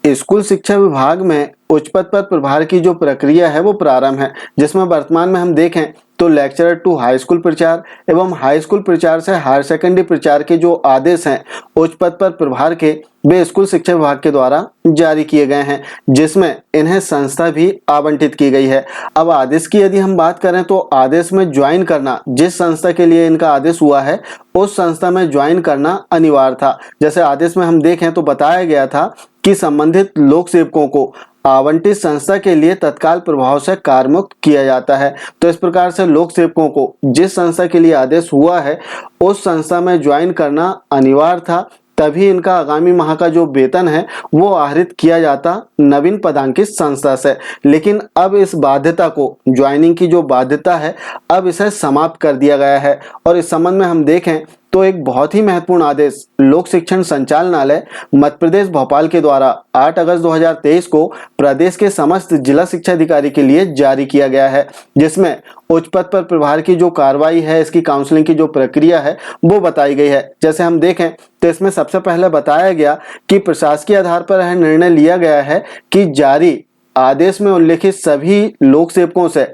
School शिक्षा विभाग में उच्च पद पर प्रभार की जो प्रक्रिया है वो प्रारंभ है, जिसमें वर्तमान में हम देखें तो लेक्चरर टू हाई स्कूल प्रचार एवं हाई स्कूल प्रचार से हायर सेकेंडरी प्रचार के जो आदेश हैं उच्च पद पर प्रभार के, वे स्कूल शिक्षा विभाग के द्वारा जारी किए गए हैं, जिसमें इन्हें संस्था भी आवंटित की गई है। अब आदेश की यदि हम बात करें तो आदेश में ज्वाइन करना, जिस संस्था के लिए इनका आदेश हुआ है उस संस्था में ज्वाइन करना अनिवार्य था। जैसे आदेश में हम देखें तो बताया गया था कि संबंधित लोक सेवकों को आवंटित संस्था के लिए तत्काल प्रभाव से कार्यमुक्त किया जाता है। तो इस प्रकार से लोक सेवकों को जिस संस्था के लिए आदेश हुआ है उस संस्था में ज्वाइन करना अनिवार्य था, तभी इनका आगामी माह का जो वेतन है वो आहरित किया जाता नवीन पदांकित संस्था से। लेकिन अब इस बाध्यता को, ज्वाइनिंग की जो बाध्यता है, अब इसे समाप्त कर दिया गया है। और इस संबंध में हम देखें तो एक बहुत ही महत्वपूर्ण आदेश लोक शिक्षण संचालनालय मध्य प्रदेश भोपाल के द्वारा 8 अगस्त 2023 को प्रदेश के समस्त जिला शिक्षा अधिकारी के लिए जारी किया गया है, जिसमें उच्च पद पर प्रभार की जो कार्रवाई है, इसकी काउंसलिंग की जो प्रक्रिया है वो बताई गई है। जैसे हम देखें तो इसमें सबसे पहले बताया गया कि प्रशासकीय आधार पर यह निर्णय लिया गया है कि जारी आदेश में उल्लेखित सभी लोक सेवकों से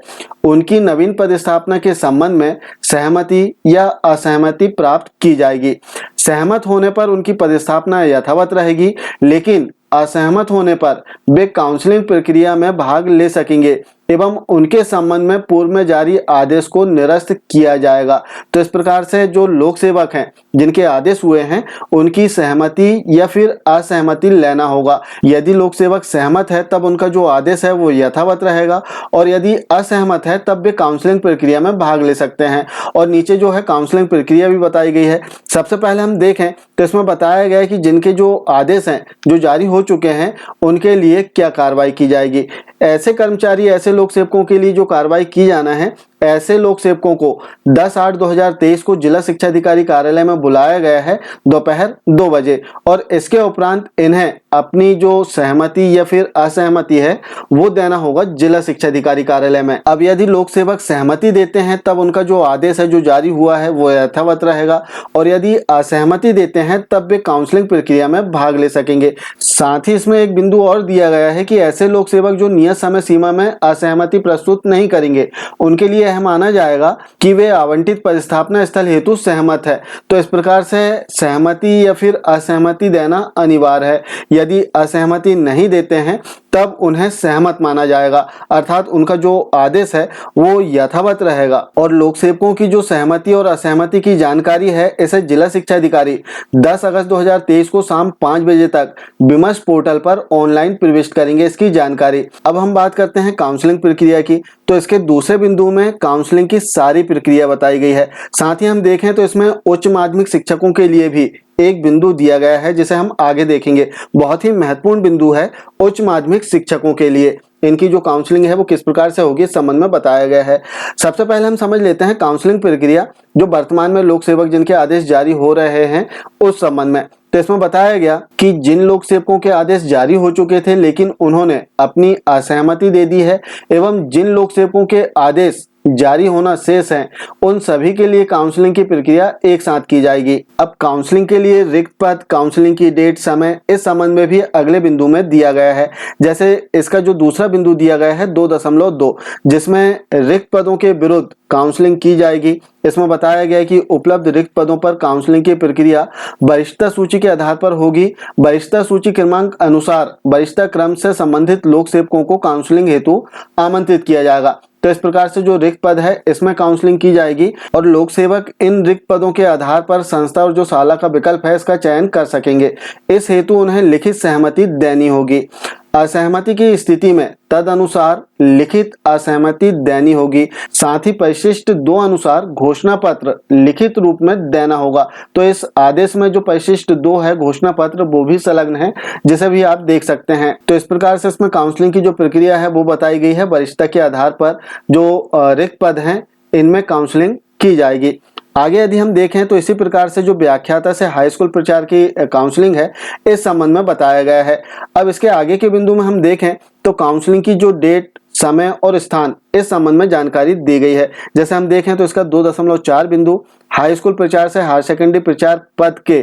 उनकी नवीन पदस्थापना के संबंध में सहमति या असहमति प्राप्त की जाएगी। सहमत होने पर उनकी पदस्थापना यथावत रहेगी, लेकिन असहमत होने पर वे काउंसलिंग प्रक्रिया में भाग ले सकेंगे एवं उनके संबंध में पूर्व में जारी आदेश को निरस्त किया जाएगा। तो इस प्रकार से जो लोक सेवक हैं जिनके आदेश हुए हैं उनकी सहमति या फिर असहमति लेना होगा। यदि लोक सेवक सहमत है तब उनका जो आदेश है वो यथावत रहेगा, और यदि असहमत है तब वे काउंसलिंग प्रक्रिया में भाग ले सकते हैं। और नीचे जो है काउंसलिंग प्रक्रिया भी बताई गई है। सबसे पहले हम देखें तो इसमें बताया गया है कि जिनके जो आदेश हैं जो जारी हो चुके हैं उनके लिए क्या कार्रवाई की जाएगी। ऐसे कर्मचारी, ऐसे लोक सेवकों के लिए जो कार्रवाई की जाना है, ऐसे लोक सेवकों को 10/8/2023 को जिला शिक्षा अधिकारी कार्यालय में बुलाया गया है दोपहर 2 बजे, और इसके उपरांत इन्हें अपनी जो सहमति या फिर असहमति है वो देना होगा जिला शिक्षा अधिकारी कार्यालय में। अब यदि लोक सेवक सहमति देते हैं तब उनका जो आदेश है जो जारी हुआ है वो यथावत रहेगा, और यदि असहमति देते हैं तब वे काउंसलिंग प्रक्रिया में भाग ले सकेंगे। साथ ही इसमें एक बिंदु और दिया गया है कि ऐसे लोक सेवक जो नियत समय सीमा में असहमति प्रस्तुत नहीं करेंगे उनके लिए यह माना जाएगा कि वे आवंटित पदस्थापना स्थल हेतु सहमत है। तो इस प्रकार से सहमति या फिर असहमति देना अनिवार्य है। यदि असहमति नहीं देते हैं तब उन्हें सहमत माना जाएगा, अर्थात उनका जो आदेश है वो यथावत रहेगा। और लोक सेवकों की जो सहमति और असहमति की जानकारी है इसे जिला शिक्षा अधिकारी 10 अगस्त 2023 को शाम 5 बजे तक विमर्श पोर्टल पर ऑनलाइन प्रविष्ट करेंगे इसकी जानकारी। अब हम बात करते हैं काउंसलिंग प्रक्रिया की। तो इसके दूसरे बिंदु में काउंसलिंग की सारी प्रक्रिया बताई गई है। साथ ही हम देखें तो इसमें उच्च माध्यमिक शिक्षकों के लिए भी एक बिंदु दिया गया है जिसे हम आगे देखेंगे। बहुत ही महत्वपूर्ण बिंदु है उच्च माध्यमिक शिक्षकों के लिए। इनकी जो काउंसलिंग है वो किस प्रकार से होगी इस संबंध में बताया गया है। सबसे पहले हम समझ लेते हैं काउंसलिंग प्रक्रिया जो वर्तमान में लोक सेवक जिनके आदेश जारी हो रहे हैं उस संबंध में। तो इसमें बताया गया कि जिन लोक सेवकों के आदेश जारी हो चुके थे लेकिन उन्होंने अपनी असहमति दे दी है, एवं जिन लोक सेवकों के आदेश जारी होना शेष है, उन सभी के लिए काउंसलिंग की प्रक्रिया एक साथ की जाएगी। अब काउंसलिंग के लिए रिक्त पद, काउंसलिंग की डेट, समय, इस संबंध में भी अगले बिंदु में दिया गया है। जैसे इसका जो दूसरा बिंदु दिया गया है 2.2, जिसमें रिक्त पदों के विरुद्ध काउंसलिंग की जाएगी। इसमें बताया गया है कि उपलब्ध रिक्त पदों पर काउंसलिंग की प्रक्रिया वरिष्ठता सूची के आधार पर होगी। वरिष्ठता सूची क्रमांक अनुसार वरिष्ठता क्रम से संबंधित लोक सेवकों को काउंसलिंग हेतु आमंत्रित किया जाएगा। तो इस प्रकार से जो रिक्त पद है इसमें काउंसलिंग की जाएगी, और लोक सेवक इन रिक्त पदों के आधार पर संस्था और जो शाला का विकल्प है इसका चयन कर सकेंगे। इस हेतु उन्हें लिखित सहमति देनी होगी। असहमति की स्थिति में तद अनुसार लिखित असहमति देनी होगी। साथ ही परिशिष्ट 2 अनुसार घोषणा पत्र लिखित रूप में देना होगा। तो इस आदेश में जो परिशिष्ट 2 है घोषणा पत्र वो भी संलग्न है, जिसे भी आप देख सकते हैं। तो इस प्रकार से इसमें काउंसलिंग की जो प्रक्रिया है वो बताई गई है। वरिष्ठता के आधार पर जो रिक्त पद हैं इनमें काउंसलिंग की जाएगी। आगे यदि हम देखें तो इसी प्रकार से जो व्याख्याता से हाई स्कूल प्रचार की काउंसलिंग है इस संबंध में बताया गया है। अब इसके आगे के बिंदु में हम देखें तो काउंसलिंग की जो डेट, समय और स्थान इस संबंध में जानकारी दी गई है। जैसे हम देखें तो इसका 2.4 बिंदु हाई स्कूल प्रचार से हायर सेकेंडरी प्रचार पद के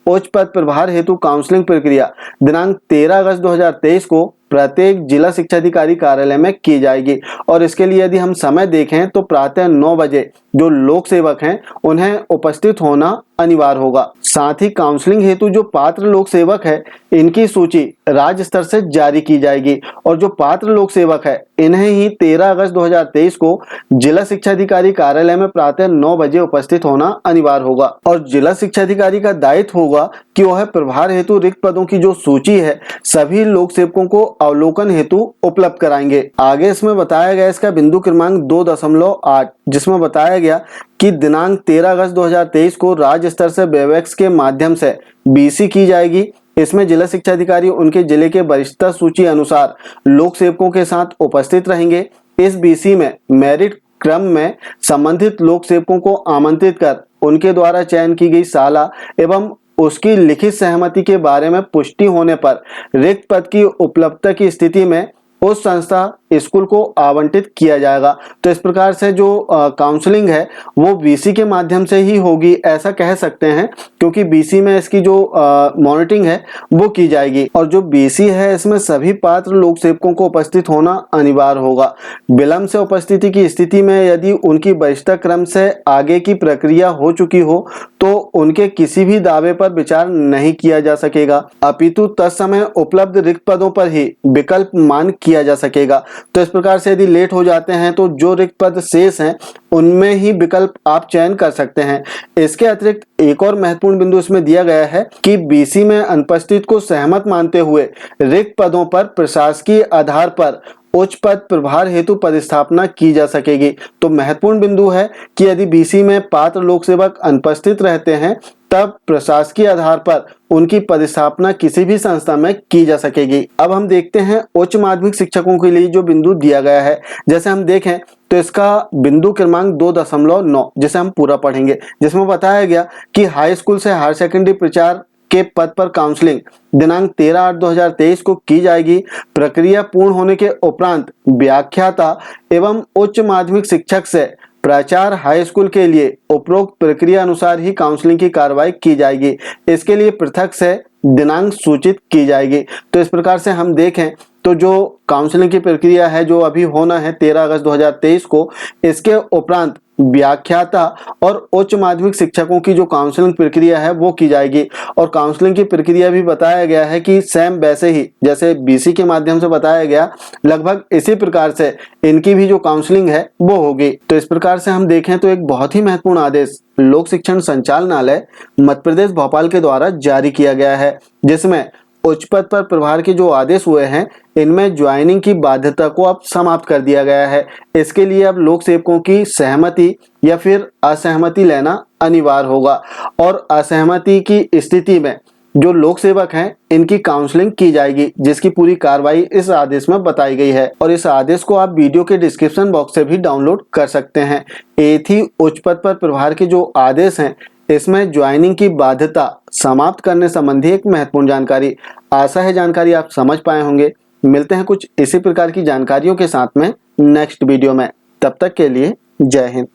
उच्च पद प्रभार हेतु काउंसलिंग प्रक्रिया दिनांक 13 अगस्त 2023 को प्रत्येक जिला शिक्षा अधिकारी कार्यालय में की जाएगी। और इसके लिए यदि हम समय देखें तो प्रातः 9 बजे जो लोक सेवक हैं उन्हें उपस्थित होना अनिवार्य होगा। साथ ही काउंसलिंग हेतु जो पात्र लोक सेवक है इनकी सूची राज्य स्तर से जारी की जाएगी और जो पात्र लोक सेवक है इन्हें ही 13 अगस्त 2023 को जिला शिक्षा अधिकारी कार्यालय में प्रातः 9 बजे उपस्थित होना अनिवार्य होगा। और जिला शिक्षा अधिकारी का दायित्व होगा कि वह प्रभार हेतु रिक्त पदों की जो सूची है सभी लोक सेवकों को अवलोकन हेतु उपलब्ध कराएंगे। आगे इसमें बताया गया इसका बिंदु क्रमांक 2.8 जिसमें बताया गया कि दिनांक 13 अगस्त 2023 को राज्य स्तर से वेबएक्स के माध्यम से बीसी की जाएगी। इसमें जिला शिक्षा अधिकारी उनके जिले के वरिष्ठता सूची अनुसार लोक सेवकों के साथ उपस्थित रहेंगे। इस बीसी में मेरिट क्रम में संबंधित लोक सेवकों को आमंत्रित कर उनके द्वारा चयन की गई साला एवं उसकी लिखित सहमति के बारे में पुष्टि होने पर रिक्त पद की उपलब्धता की स्थिति में उस संस्था स्कूल को आवंटित किया जाएगा। तो इस प्रकार से जो काउंसलिंग है वो बीसी के माध्यम से ही होगी ऐसा कह सकते हैं, क्योंकि बीसी में इसकी जो मॉनिटरिंग है वो की जाएगी। और जो बीसी है इसमें सभी पात्र लोक सेवकों को उपस्थित होना अनिवार्य होगा। विलंब से उपस्थिति की स्थिति में यदि उनकी वरिष्ठता क्रम से आगे की प्रक्रिया हो चुकी हो तो उनके किसी भी दावे पर विचार नहीं किया जा सकेगा, अपितु तत्समय उपलब्ध रिक्त पदों पर ही विकल्प मान किया जा सकेगा। तो इस प्रकार से यदि लेट हो जाते हैं तो जो रिक्त पद शेष हैं उनमें ही विकल्प आप चयन कर सकते हैं। इसके अतिरिक्त एक और महत्वपूर्ण बिंदु इसमें दिया गया है कि बीसी में अनुपस्थित को सहमत मानते हुए रिक्त पदों पर प्रशासकीय आधार पर उच्च पद प्रभार हेतु पदस्थापना की जा सकेगी। तो महत्वपूर्ण बिंदु है कि यदि बीसी में पात्र लोक सेवक अनुपस्थित रहते हैं तब प्रशासकीय आधार पर उनकी पदस्थापना किसी भी संस्था में की जा सकेगी। अब हम देखते हैं उच्च माध्यमिक शिक्षकों के लिए जो बिंदु दिया गया है। जैसे हम देखें तो इसका बिंदु क्रमांक 2.9 जिसे हम पूरा पढ़ेंगे, जिसमें बताया गया कि हाई स्कूल से हायर सेकेंडरी प्रचार के पद पर काउंसलिंग दिनांक 13/8/2023 को की जाएगी। प्रक्रिया पूर्ण होने के उपरांत व्याख्याता एवं उच्च माध्यमिक शिक्षक से प्राचार्य हाई स्कूल के लिए उपरोक्त प्रक्रिया अनुसार ही काउंसलिंग की कार्रवाई की जाएगी। इसके लिए पृथक से दिनांक सूचित की जाएगी। तो इस प्रकार से हम देखें तो जो काउंसलिंग की प्रक्रिया है जो अभी होना है 13 अगस्त 2023 को, इसके उपरांत व्याख्याता और उच्च माध्यमिक शिक्षकों की जो काउंसलिंग प्रक्रिया है वो की जाएगी। और काउंसलिंग की प्रक्रिया भी बताया गया है कि सेम वैसे ही जैसे बीसी के माध्यम से बताया गया लगभग इसी प्रकार से इनकी भी जो काउंसलिंग है वो होगी। तो इस प्रकार से हम देखें तो एक बहुत ही महत्वपूर्ण आदेश लोक शिक्षण संचालनालय मध्य प्रदेश भोपाल के द्वारा जारी किया गया है, जिसमें उच्च पद पर प्रभार के जो आदेश हुए हैं इनमें ज्वाइनिंग की बाध्यता को अब समाप्त कर दिया गया है। इसके लिए अब लोक सेवकों की सहमति या फिर असहमति लेना अनिवार्य होगा और असहमति की स्थिति में जो लोक सेवक हैं इनकी काउंसलिंग की जाएगी, जिसकी पूरी कार्रवाई इस आदेश में बताई गई है। और इस आदेश को आप वीडियो के डिस्क्रिप्शन बॉक्स से भी डाउनलोड कर सकते हैं। ये थी उच्च पद पर प्रभार के जो आदेश हैं इसमें ज्वाइनिंग की बाध्यता समाप्त करने संबंधी एक महत्वपूर्ण जानकारी। आशा है जानकारी आप समझ पाए होंगे। मिलते हैं कुछ इसी प्रकार की जानकारियों के साथ में नेक्स्ट वीडियो में। तब तक के लिए जय हिंद।